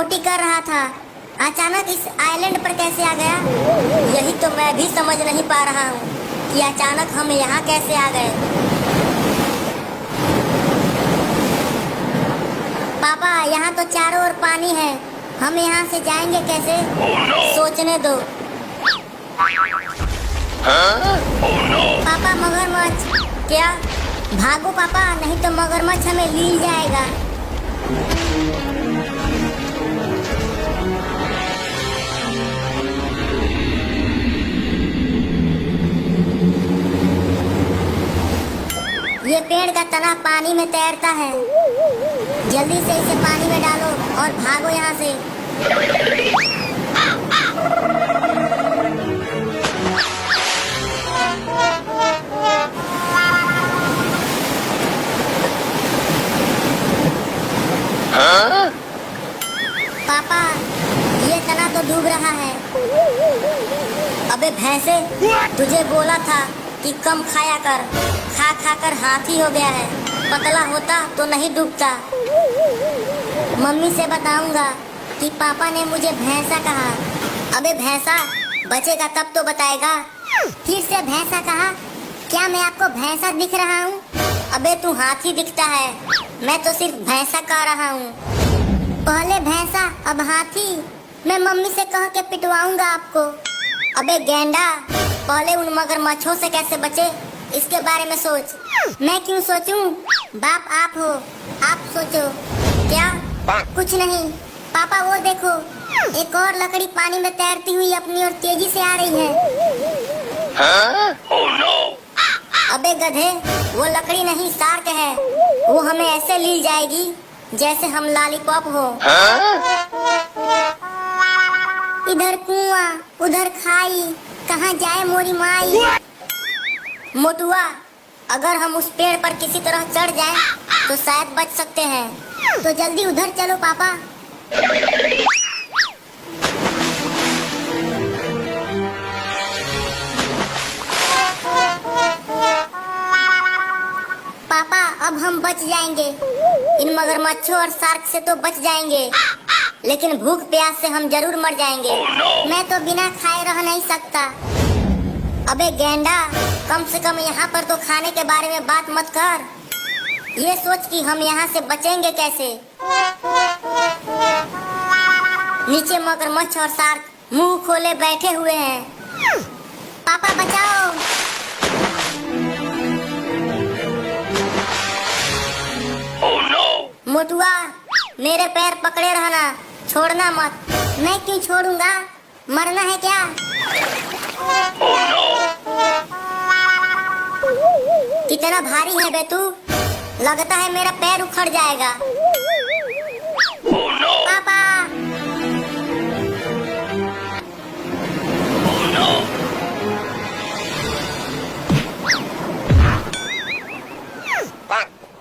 मोटी कर रहा था, अचानक इस आइलैंड पर कैसे आ गया? यही तो मैं भी समझ नहीं पा रहा हूँ कि अचानक हम यहाँ कैसे आ गए। पापा, यहाँ तो चारों ओर पानी है, हम यहाँ से जाएंगे कैसे? सोचने दो। पापा, मगरमच्छ। क्या? भागो पापा, नहीं तो मगरमच्छ हमें लील जाएगा। ये पेड़ का तना पानी में तैरता है, जल्दी से इसे पानी में डालो और भागो यहाँ से। पापा, ये तना तो डूब रहा है। अबे भैंसे, तुझे बोला था कि कम खाया कर, खा खा कर हाथी हो गया है। पतला होता तो नहीं डूबता। मम्मी से बताऊंगा कि पापा ने मुझे भैंसा कहा। अबे भैंसा, बचेगा तब तो बताएगा। फिर से भैंसा कहा? क्या मैं आपको भैंसा दिख रहा हूँ? अबे तू हाथी दिखता है, मैं तो सिर्फ भैंसा कह रहा हूँ। पहले भैंसा अब हाथी, मैं मम्मी से कह के पिटवाऊंगा आपको। अबे गेंडा, पहले उन मगरमच्छों से कैसे बचे इसके बारे में सोच। मैं क्यों सोचूं? बाप आप हो, आप सोचो। क्या? कुछ नहीं। पापा वो देखो, एक और लकड़ी पानी में तैरती हुई अपनी ओर तेजी से आ रही है। Oh no! अबे गधे, वो लकड़ी नहीं शार्क है, वो हमें ऐसे ली जाएगी जैसे हम लॉलीपॉप हो। इधर कुआं, उधर खाई, कहाँ जाए मोरी माई। मोटुआ, अगर हम उस पेड़ पर किसी तरह चढ़ जाएं, तो शायद बच सकते हैं। तो जल्दी उधर चलो पापा। पापा, अब हम बच जाएंगे। इन मगरमच्छों और शार्क से तो बच जाएंगे, लेकिन भूख प्यास से हम जरूर मर जाएंगे। मैं तो बिना खाए रह नहीं सकता। अबे गेंडा, कम से कम यहाँ पर तो खाने के बारे में बात मत कर। ये सोच कि हम यहाँ से बचेंगे कैसे। नीचे मगरमच्छ और शार्क मुंह खोले बैठे हुए हैं। पापा बचाओ। मोटुआ, मेरे पैर पकड़े रहना, छोड़ना मत। मैं क्यों छोड़ूंगा? मरना है क्या? कितना भारी है बे तू, लगता है मेरा पैर उखड़ जाएगा। पापा।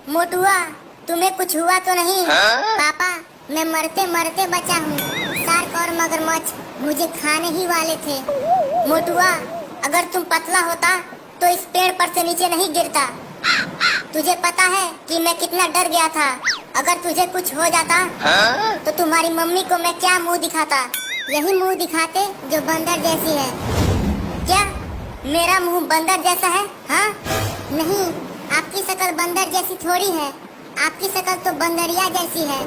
मोटुआ, तुम्हें कुछ हुआ तो नहीं? पापा, मैं मरते मरते बचा हूँ। शार्क और मगरमच्छ मुझे खाने ही वाले थे। मोटुआ, अगर तुम पतला होता तो इस पेड़ पर से नीचे नहीं गिरता। तुझे पता है कि मैं कितना डर गया था। अगर तुझे कुछ हो जाता तो तुम्हारी मम्मी को मैं क्या मुंह दिखाता? यही मुंह दिखाते जो बंदर जैसी है। क्या मेरा मुंह बंदर जैसा है? हाँ? नहीं, आपकी शक्ल बंदर जैसी थोड़ी है, आपकी शक्ल तो बंदरिया जैसी है।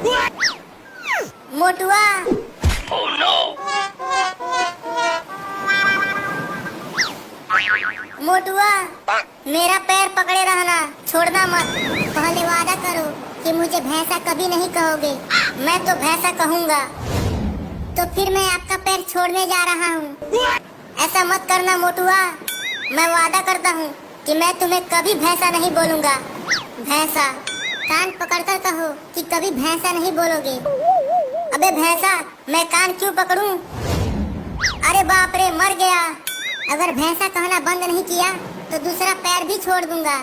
मोटुआ। Oh no! मोटुआ, मेरा पैर पकड़े रहना, छोड़ना मत। पहले वादा करो कि मुझे भैंसा कभी नहीं कहोगे। मैं तो भैंसा कहूँगा। तो फिर मैं आपका पैर छोड़ने जा रहा हूँ। ऐसा मत करना मोटुआ, मैं वादा करता हूँ कि मैं तुम्हें कभी भैंसा नहीं बोलूँगा। भैंसा, कान पकड़कर कहो कि कभी भैंसा नहीं बोलोगे। अबे भैंसा, मैं कान क्यों पकड़ूं? अरे बाप रे, मर गया। अगर भैंसा कहना बंद नहीं किया तो दूसरा पैर भी छोड़ दूंगा।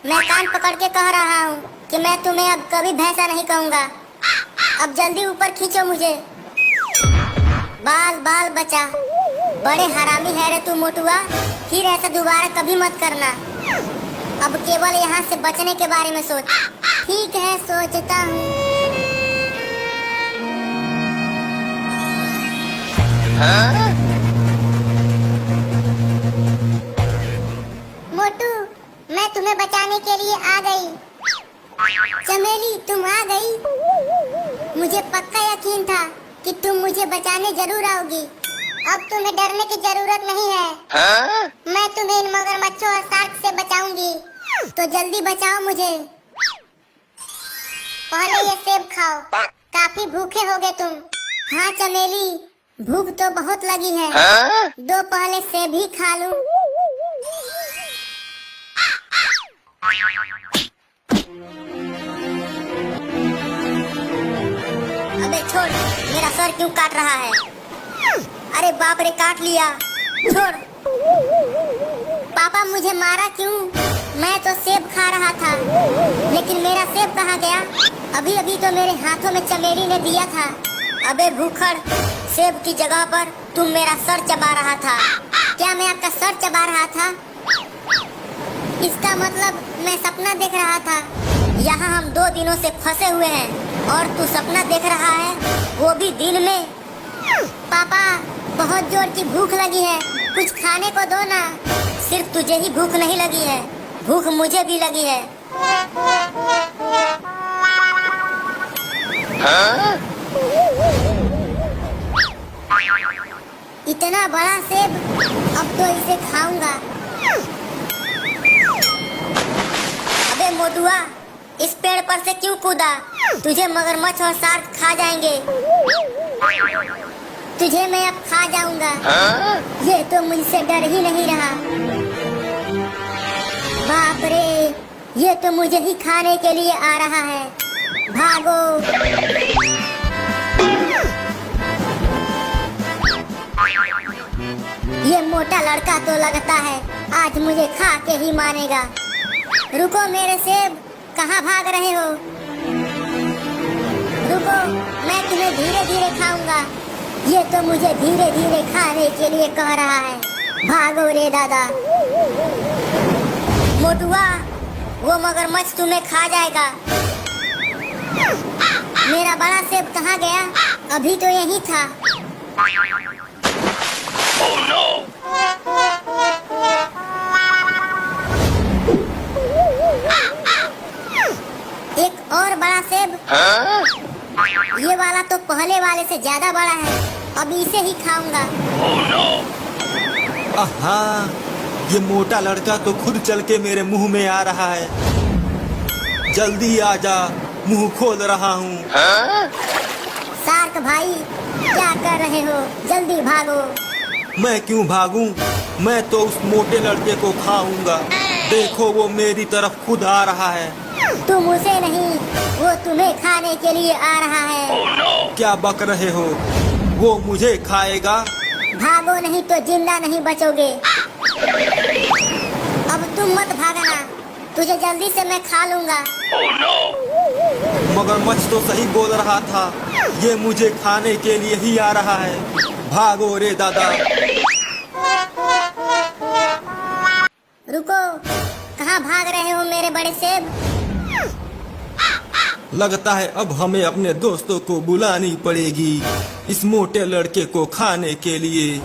मैं कान पकड़ के कह रहा हूँ कि मैं तुम्हें अब कभी भैंसा नहीं कहूँगा। अब जल्दी ऊपर खींचो मुझे। बाल बाल बचा। बड़े हरामी है रे तू मोटुआ, फिर ऐसा दोबारा कभी मत करना। अब केवल यहाँ से बचने के बारे में सोच। ठीक है, सोचता हूँ। मोटू, मैं तुम्हें बचाने के लिए आ गई। चमेली, तुम आ गई। मुझे पक्का यकीन था कि तुम मुझे बचाने जरूर आओगी। अब तुम्हें डरने की जरूरत नहीं है। मैं तुम्हें इन मगरमच्छों और शार्क से बचाऊंगी। तो जल्दी बचाओ मुझे। पहले ये सेब खाओ, काफी भूखे होगे तुम। हाँ चमेली, भूख तो बहुत लगी है। दो पहले सेब ही खा लूं। अबे छोड़, मेरा सर क्यों काट रहा है? अरे बाप रे, काट लिया। छोड़। पापा मुझे मारा क्यों? मैं तो सेब खा रहा था, लेकिन मेरा सेब कहाँ गया? अभी अभी तो मेरे हाथों में चमेली ने दिया था। अबे भूखड़, सेब की जगह पर तुम मेरा सर चबा रहा था। क्या मैं आपका सर चबा रहा था? इसका मतलब मैं सपना देख रहा था। यहाँ हम 2 दिनों से फंसे हुए हैं और तू सपना देख रहा है, वो भी दिन में। पापा, बहुत जोर की भूख लगी है, कुछ खाने को दो ना। सिर्फ तुझे ही भूख नहीं लगी है, भूख मुझे भी लगी है। इतना बड़ा सेब, अब तो इसे खाऊंगा। अबे मोटुआ, इस पेड़ पर से क्यों कूदा? तुझे मगरमच्छ और शार्क खा जाएंगे। तुझे मैं अब खा जाऊंगा। ये तो मुझसे डर ही नहीं रहा। बाप रे, ये तो मुझे ही खाने के लिए आ रहा है। भागो। ये मोटा लड़का तो लगता है आज मुझे खा के ही मानेगा। रुको मेरे सेब, कहाँ भाग रहे हो? रुको, मैं तुम्हें धीरे धीरे खाऊंगा। ये तो मुझे धीरे धीरे खाने के लिए कह रहा है। भागो रे दादा। मोटुआ, वो मगरमच्छ तुम्हें खा जाएगा। मेरा बड़ा सेब कहाँ गया? अभी तो यही था। Oh, no. एक और बड़ा सेब। ये वाला तो पहले वाले से ज्यादा बड़ा है, अब इसे ही खाऊंगा। oh, no. आहा, ये मोटा लड़का तो खुद चल के मेरे मुंह में आ रहा है। जल्दी आजा, मुंह खोल रहा हूँ। शार्क भाई, क्या कर रहे हो? जल्दी भागो। मैं क्यों भागूं? मैं तो उस मोटे लड़के को खाऊंगा। देखो, वो मेरी तरफ खुद आ रहा है। तुम उसे नहीं, वो तुम्हें खाने के लिए आ रहा है। oh, no. क्या बक रहे हो? वो मुझे खाएगा। भागो, नहीं तो जिंदा नहीं बचोगे। अब तुम मत भागना, तुझे जल्दी से मैं खा लूंगा। oh, no. मगरमच्छ तो सही बोल रहा था, ये मुझे खाने के लिए ही आ रहा है। भागो रे दादा। रुको, कहाँ भाग रहे हो मेरे बड़े सेब? लगता है अब हमें अपने दोस्तों को बुलानी पड़ेगी इस मोटे लड़के को खाने के लिए।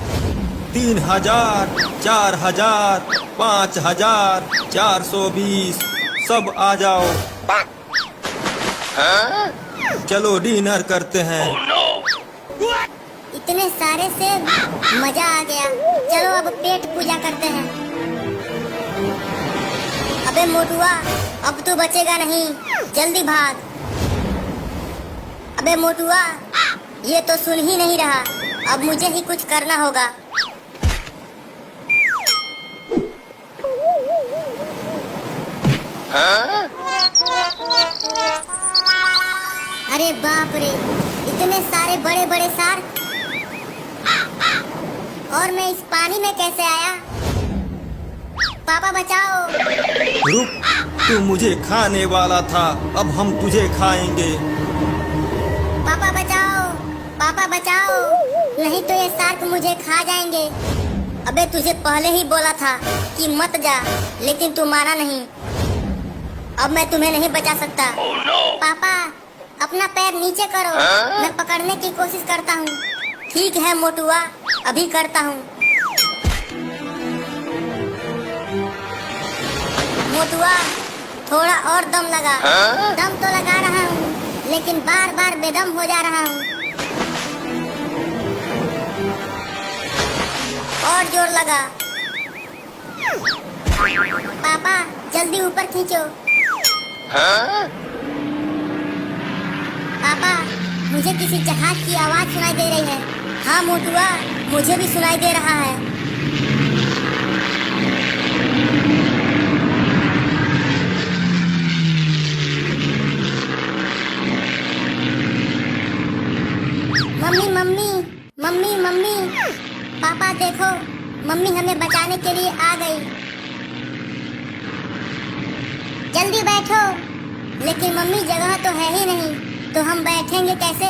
3000, 4000, 5000, 420, सब आ जाओ। चलो डिनर करते हैं। इतने सारे सेब, मजा आ गया। चलो अब पेट पूजा करते हैं। अबे मोटुआ, अब तू बचेगा नहीं, जल्दी भाग। अबे मोटुआ, ये तो सुन ही नहीं रहा। अब मुझे ही कुछ करना होगा। अरे बाप रे, इतने सारे बड़े बड़े शार्क, और मैं इस पानी में कैसे आया? पापा बचाओ। रुक, तू मुझे खाने वाला था, अब हम तुझे खाएंगे। पापा बचाओ, पापा बचाओ, नहीं तो ये शार्क मुझे खा जाएंगे। अबे तुझे पहले ही बोला था कि मत जा, लेकिन तू माना नहीं। अब मैं तुम्हें नहीं बचा सकता। पापा, अपना पैर नीचे करो, मैं पकड़ने की कोशिश करता हूँ। ठीक है मोटुआ, अभी करता हूँ। मोटुआ, थोड़ा और दम लगा। दम तो लगा रहा हूँ, लेकिन बार बार बेदम हो जा रहा हूँ। और जोर लगा। पापा, जल्दी ऊपर खींचो। पापा, मुझे किसी जहाज की आवाज सुनाई दे रही है। हाँ मोटुआ, मुझे भी सुनाई दे रहा है। मम्मी मम्मी मम्मी मम्मी, पापा देखो, मम्मी हमें बचाने के लिए आ गई। जल्दी बैठो। लेकिन मम्मी, जगह तो है ही नहीं, तो हम बैठेंगे कैसे?